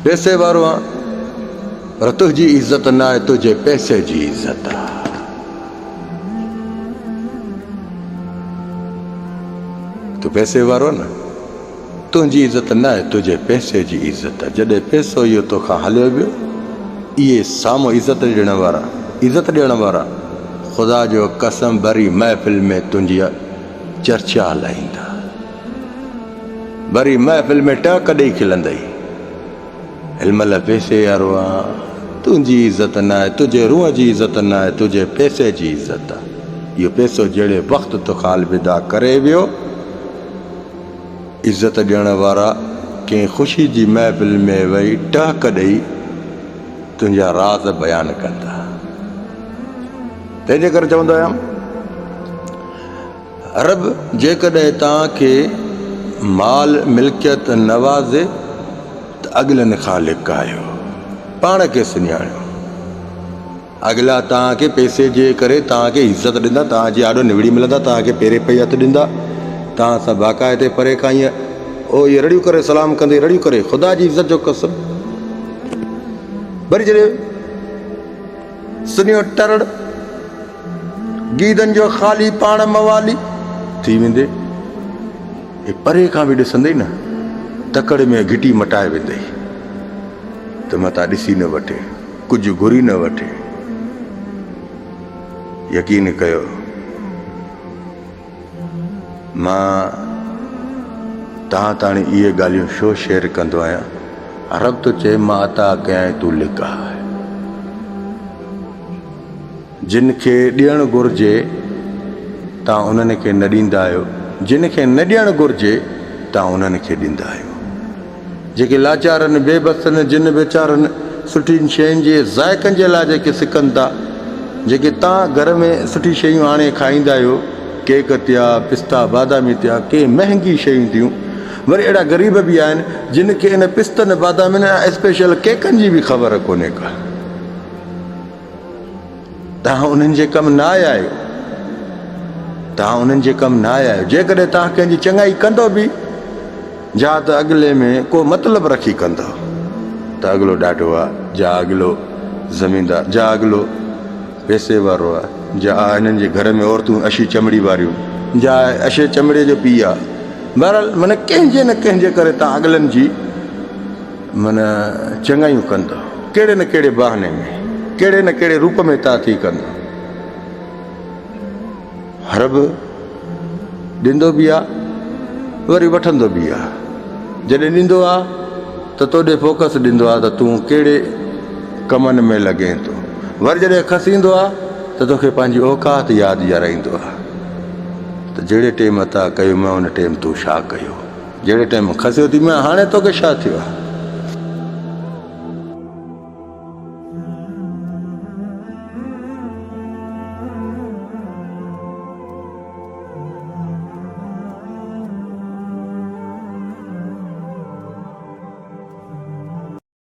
पैसे वारो आहियां पर तुंहिंजी इज़त न आहे, तुंहिंजे पैसे जी इज़त आहे। तूं पैसे वारो न, तुंहिंजी इज़त न आहे, तुंहिंजे पैसे जी इज़त आहे। जॾहिं पैसो इहो तोखां हलियो वियो, इहे साम्हूं इज़त ॾियण वारा ख़ुदा जो कसम भरी महफ़िल में तुंहिंजी चर्चा हलाईंदा, भरी महफ़िल में टहक ॾेई खिलंदई। हिनमहिल पैसे वारो आहे, तुंहिंजी इज़त न आहे, तुंहिंजे रूह जी इज़त न आहे, तुंहिंजे पैसे जी इज़त आहे। इहो पैसो जहिड़े वक़्तु तोखां अलविदा करे वियो, इज़त ॾियण वारा कंहिं ख़ुशी जी महफ़िल में वेही टहक ॾेई तुंहिंजा राज़ बयानु कंदा। तंहिंजे करे चवंदो आहियां, रब जेकॾहिं तव्हांखे माल मिल्कियत नवाज़े त अॻिलनि खां लिकायो, पाण खे सुञाणियो। अॻिला तव्हांखे पैसे जे करे तव्हांखे इज़त ॾींदा, तव्हांजी आॾो निवड़ी मिलंदा, तव्हांखे पेरे पई हथु ॾींदा, तव्हां सां बाक़ाइदे परे खां ईअं इहे रड़ियूं करे सलाम कंदे, रड़ियूं करे ख़ुदा जी इज़त जो कसम। वरी जॾहिं सुनियो टरड़ गीदनि जो ख़ाली पाण मवाली थी वेंदे, परे खां बि ॾिसंदे न तकड़ में घिटी मटाए वेंदे त मथां ॾिसी न वठे, कुझु घुरी न वठे। यकीन कयो, मां तव्हां ताणी इहे ॻाल्हियूं छो शेयर कंदो आहियां? रब तो चए मां अता कयां तूं लिका। जिन खे ॾियणु घुरिजे तव्हां उन्हनि खे न ॾींदा आहियो, जिन खे न ॾियणु घुरिजे तव्हां उन्हनि खे ॾींदा आहियो। जेके लाचारनि बेबसनि, जिन वीचारनि सुठियुनि शयुनि जे ज़ाइक़नि जे लाइ जेके सिकनि था, जेके तव्हां घर में सुठी शयूं हाणे खाईंदा आहियो, केक थिया, पिस्ता बादामी थिया, के महांगी शयूं थियूं, वरी अहिड़ा ग़रीब बि आहिनि जिन खे इन पिस्तनि बादामियुनि ऐं स्पेशल केकनि जी बि ख़बर कोन्हे का। तव्हां उन्हनि जे कमु न आया आहियो, तव्हां उन्हनि जे कमु न आया आहियो। जेकॾहिं तव्हां कंहिंजी चङाई कंदो बि जा त अॻिले में को मतिलबु रखी कंदो त अॻिलो ॾाढो आहे, जा अॻिलो ज़मीनदार, जा अॻिलो पैसे वारो आहे, जा हिननि जे घर में औरतूं अशी चमड़ी वारियूं, जा अशे चमड़े जो पीउ आहे। बहरहाल माना कंहिंजे न कंहिंजे करे तव्हां अॻिलनि जी माना चङाइयूं कंदो, कहिड़े न कहिड़े बहाने में, कहिड़े न कहिड़े रूप में तव्हां थी कंदो। रब ॾींदो बि आहे, वरी वठंदो बि आहे। जॾहिं ॾींदो आहे त तोॾे फोकस ॾींदो आहे त तूं कहिड़े कमनि में लॻे थो, वरी जॾहिं खसींदो आहे त तोखे पंहिंजी औकात यादि ॾियाराईंदो आहे त जहिड़े टाइम था कयो मां उन टाइम तूं छा कयो, जहिड़े टाइम खसियो थी मां हाणे तोखे छा थियो आहे।